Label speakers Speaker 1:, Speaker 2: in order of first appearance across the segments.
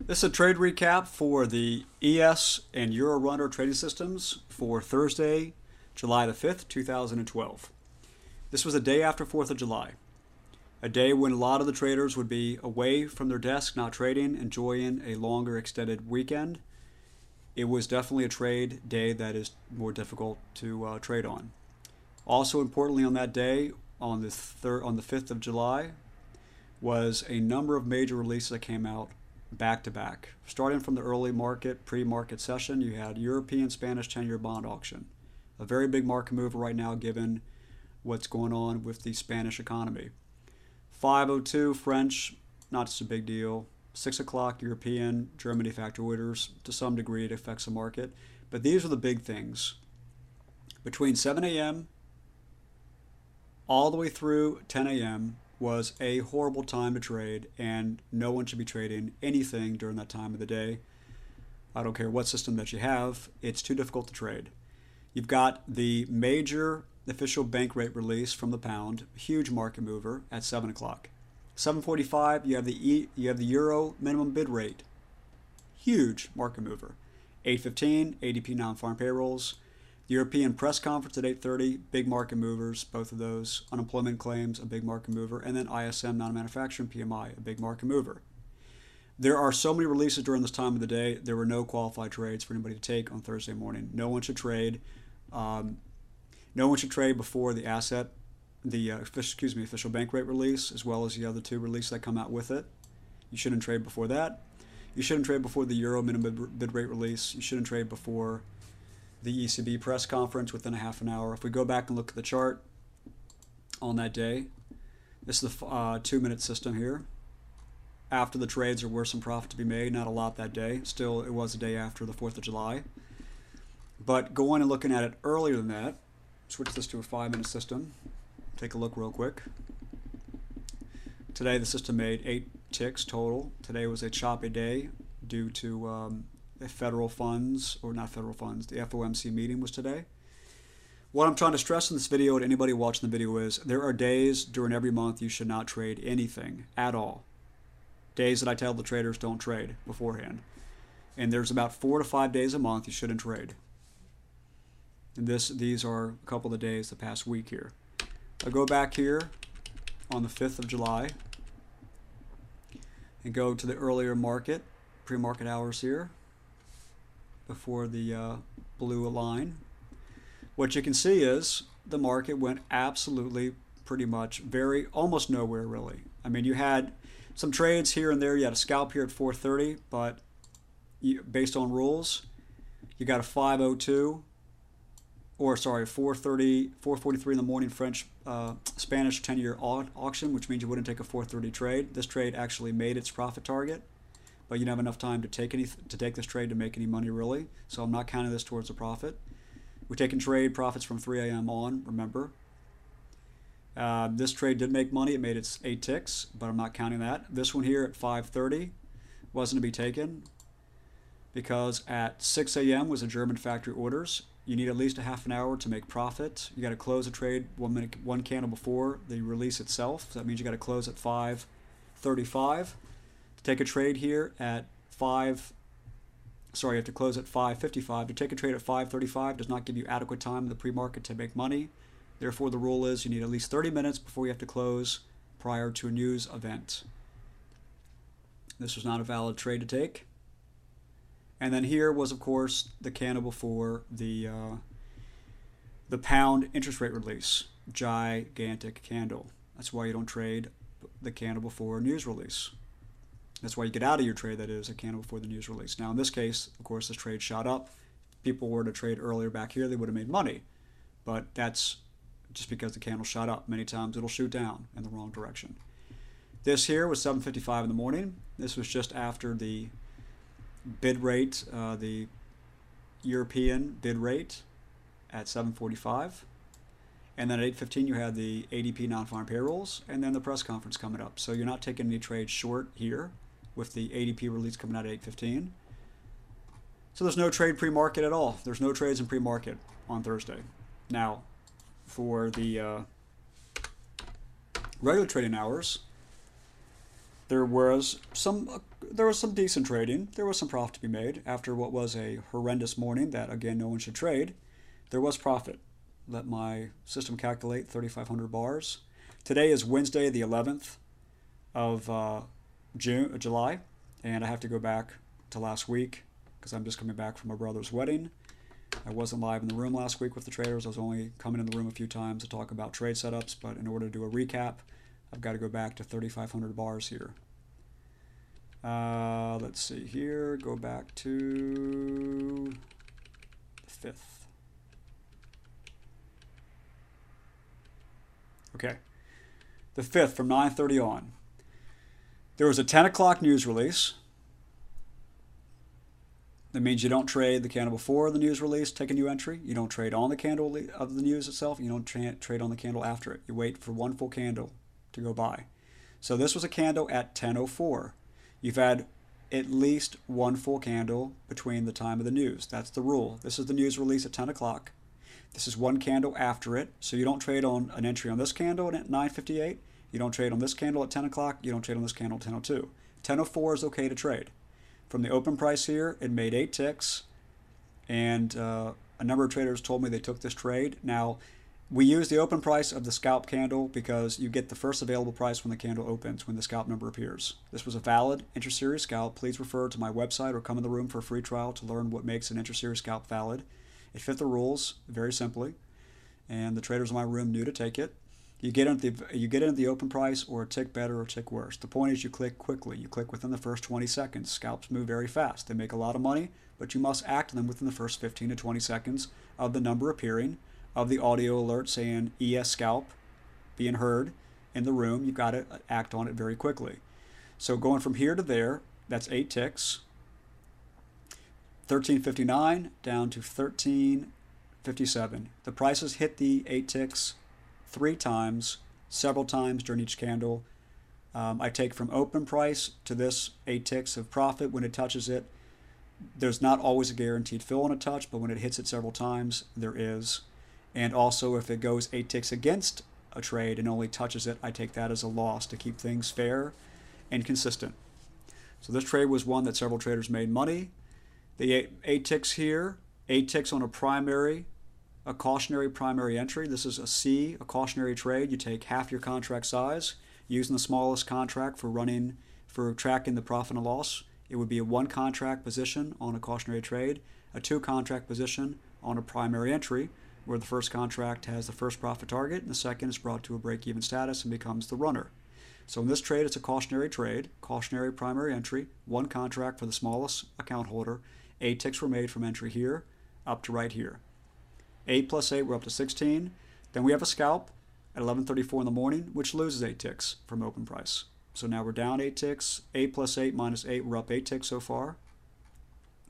Speaker 1: This is a trade recap for the ES and Euro Runner trading systems for Thursday, July the 5th, 2012. This was a day after 4th of July, a day when a lot of the traders would be away from their desk, not trading, enjoying a longer extended weekend. It was definitely a trade day that is more difficult to trade on. Also, importantly, on that day, on the 5th of July, was a number of major releases that came out back to back. Starting from the early market, pre-market session, you had European Spanish 10-year bond auction. A very big market mover right now given what's going on with the Spanish economy. 5:02 French, not such a big deal. 6 o'clock European, Germany factor orders. To some degree it affects the market. But these are the big things. Between 7 a.m. all the way through 10 a.m. was a horrible time to trade, and no one should be trading anything during that time of the day. I don't care what system that you have, it's too difficult to trade. You've got the major official bank rate release from the pound, huge market mover at 7 o'clock. 7:45, you have the euro minimum bid rate, huge market mover. 8:15, ADP non-farm payrolls. The European press conference at 8:30, big market movers, both of those. Unemployment claims, a big market mover. And then ISM, non-manufacturing PMI, a big market mover. There are so many releases during this time of the day, there were no qualified trades for anybody to take on Thursday morning. No one should trade. No one should trade before the official bank rate release, as well as the other two releases that come out with it. You shouldn't trade before that. You shouldn't trade before the euro minimum bid rate release. You shouldn't trade before the ECB press conference within a half an hour. If we go back and look at the chart on that day, this is the 2-minute system here. After the trades, there were some profit to be made, not a lot that day. Still, it was a day after the 4th of July. But going and looking at it earlier than that, switch this to a 5-minute system. Take a look real quick. Today, the system made 8 ticks total. Today was a choppy day due to the federal funds, or not federal funds, the FOMC meeting was today. What I'm trying to stress in this video to anybody watching the video is there are days during every month you should not trade anything at all. Days that I tell the traders don't trade beforehand. And there's about 4 to 5 days a month you shouldn't trade. And these are a couple of days the past week here. I'll go back here on the 5th of July and go to the earlier market, pre-market hours here, before the blue line. What you can see is the market went absolutely pretty much almost nowhere really. I mean, you had some trades here and there. You had a scalp here at 4:30, but based on rules, you got a 5:02, or sorry, 4:30, 4:43 in the morning French Spanish 10-year auction, which means you wouldn't take a 4:30 trade. This trade actually made its profit target, but you don't have enough time to take this trade to make any money really. So I'm not counting this towards a profit. We're taking trade profits from 3 a.m. on, remember. This trade did make money. It made its 8 ticks, but I'm not counting that. This one here at 5:30 wasn't to be taken because at 6 a.m. was a German factory orders. You need at least a half an hour to make profit. You got to close a trade 1 minute, 1 candle before the release itself. So that means you got to close at 5:35. To take a trade here at you have to close at 5:55. To take a trade at 5:35 does not give you adequate time in the pre-market to make money. Therefore, the rule is you need at least 30 minutes before you have to close prior to a news event. This was not a valid trade to take. And then here was, of course, the candle before the pound interest rate release. Gigantic candle. That's why you don't trade the candle before a news release. That's why you get out of your trade, that is, a candle before the news release. Now, in this case, of course, this trade shot up. If people were to trade earlier back here, they would have made money. But that's just because the candle shot up. Many times it'll shoot down in the wrong direction. This here was 7:55 in the morning. This was just after the bid rate, the European bid rate at 7:45. And then at 8:15 you had the ADP non-farm payrolls, and then the press conference coming up. So you're not taking any trades short here with the ADP release coming out at 8:15. So there's no trade pre-market at all. There's no trades in pre-market on Thursday. Now, for the regular trading hours, there was there was some decent trading. There was some profit to be made after what was a horrendous morning that, again, no one should trade. There was profit. Let my system calculate 3,500 bars. Today is Wednesday, the 11th of July, and I have to go back to last week because I'm just coming back from my brother's wedding. I wasn't live in the room last week with the traders. I was only coming in the room a few times to talk about trade setups, but in order to do a recap, I've got to go back to 3,500 bars here. Let's see here, go back to the 5th. Okay, the 5th from 9:30 on. There was a 10 o'clock news release. That means you don't trade the candle before the news release, take a new entry. You don't trade on the candle of the news itself. You don't trade on the candle after it. You wait for one full candle to go by. So this was a candle at 10:04. You've had at least one full candle between the time of the news. That's the rule. This is the news release at 10 o'clock. This is one candle after it. So you don't trade on an entry on this candle at 9:58. You don't trade on this candle at 10 o'clock. You don't trade on this candle at 10:02. 10:04 is okay to trade. From the open price here, it made 8 ticks, and a number of traders told me they took this trade. Now, we use the open price of the scalp candle because you get the first available price when the candle opens, when the scalp number appears. This was a valid intra-series scalp. Please refer to my website or come in the room for a free trial to learn what makes an intra-series scalp valid. It fit the rules very simply, and the traders in my room knew to take it. You get into the open price or a tick better or a tick worse. The point is you click quickly. You click within the first 20 seconds. Scalps move very fast. They make a lot of money, but you must act on them within the first 15 to 20 seconds of the number appearing, of the audio alert saying ES scalp being heard in the room. You've got to act on it very quickly. So going from here to there, that's 8 ticks. 13.59 down to 13.57. The prices hit the 8 ticks 3 times, several times during each candle. I take from open price to this 8 ticks of profit. When it touches it, there's not always a guaranteed fill on a touch, but when it hits it several times, there is. And also, if it goes 8 ticks against a trade and only touches it, I take that as a loss to keep things fair and consistent. So this trade was one that several traders made money. The 8 ticks here, 8 ticks on a cautionary primary entry. This is a C, a cautionary trade. You take half your contract size, using the smallest contract for tracking the profit and loss. It would be a 1 contract position on a cautionary trade, a 2 contract position on a primary entry, where the first contract has the first profit target and the second is brought to a break-even status and becomes the runner. So in this trade, it's a cautionary trade, cautionary primary entry, 1 contract for the smallest account holder. 8 ticks were made from entry here up to right here. 8 plus 8, we're up to 16. Then we have a scalp at 11:34 in the morning, which loses 8 ticks from open price. So now we're down 8 ticks. 8 plus 8 minus 8, we're up 8 ticks so far.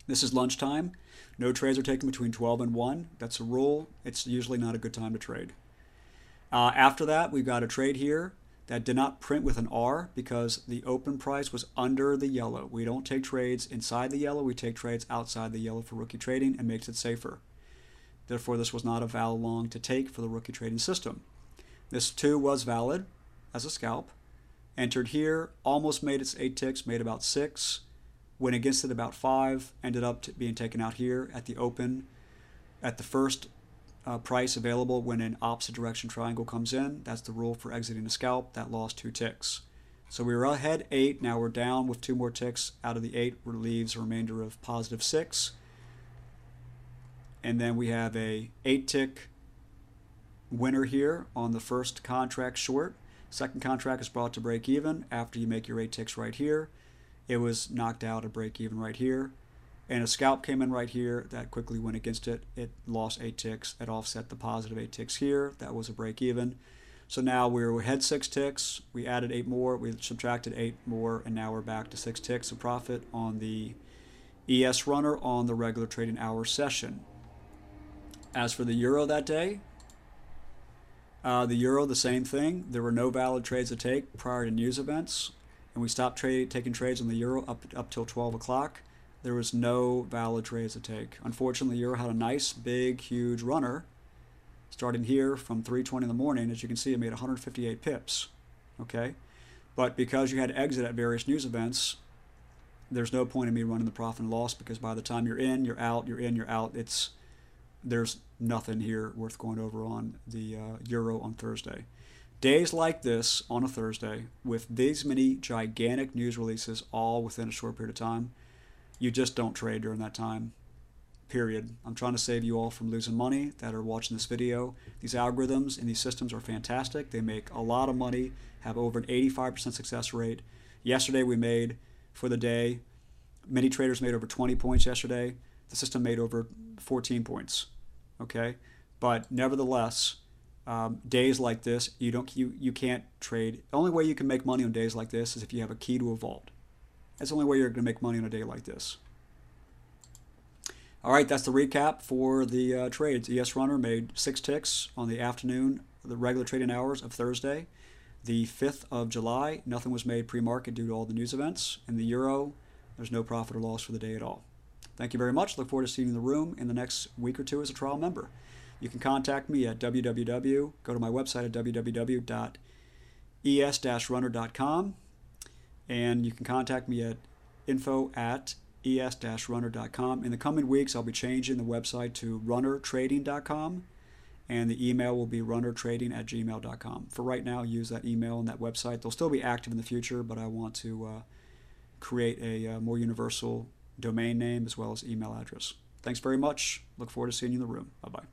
Speaker 1: This is lunchtime. No trades are taken between 12 and 1. That's a rule. It's usually not a good time to trade. After that, we've got a trade here that did not print with an R because the open price was under the yellow. We don't take trades inside the yellow. We take trades outside the yellow for rookie trading and makes it safer. Therefore, this was not a valid long to take for the rookie trading system. This too was valid as a scalp. Entered here, almost made its 8 ticks, made about 6. Went against it about 5, ended up being taken out here at the open. At the first price available when an opposite direction triangle comes in, that's the rule for exiting a scalp. That lost 2 ticks. So we were ahead 8, now we're down with 2 more ticks out of the 8, which leaves a remainder of positive 6. And then we have a 8 tick winner here on the first contract short. Second contract is brought to break even after you make your 8 ticks right here. It was knocked out at break even right here. And a scalp came in right here that quickly went against it. It lost 8 ticks. It offset the positive 8 ticks here. That was a break even. So now we're ahead 6 ticks. We added 8 more. We subtracted 8 more. And now we're back to 6 ticks of profit on the ES runner on the regular trading hour session. As for the euro that day, the euro, the same thing. There were no valid trades to take prior to news events, and we stopped taking trades on the euro up till 12 o'clock. There was no valid trades to take. Unfortunately, the euro had a nice, big, huge runner starting here from 3:20 in the morning. As you can see, it made 158 pips. Okay, but because you had to exit at various news events, there's no point in me running the profit and loss, because by the time you're in, you're out, you're in, you're out. There's nothing here worth going over on the euro on Thursday. Days like this on a Thursday with these many gigantic news releases all within a short period of time, you just don't trade during that time. Period. I'm trying to save you all from losing money that are watching this video. These algorithms and these systems are fantastic. They make a lot of money, have over an 85% success rate. Yesterday we made, for the day, many traders made over 20 points yesterday. The system made over 14 points. Okay? But nevertheless, days like this, you can't trade. The only way you can make money on days like this is if you have a key to a vault. That's the only way you're going to make money on a day like this. All right, that's the recap for the trades. ES Runner made 6 ticks on the afternoon, the regular trading hours of Thursday. The 5th of July, nothing was made pre-market due to all the news events. In the euro, there's no profit or loss for the day at all. Thank you very much. Look forward to seeing you in the room in the next week or two as a trial member. You can contact me at go to my website at www.es-runner.com, and you can contact me at info@es-runner.com. In the coming weeks, I'll be changing the website to runnertrading.com, and the email will be runnertrading@gmail.com. For right now, use that email and that website. They'll still be active in the future, but I want to create a more universal domain name as well as email address. Thanks very much. Look forward to seeing you in the room. Bye-bye.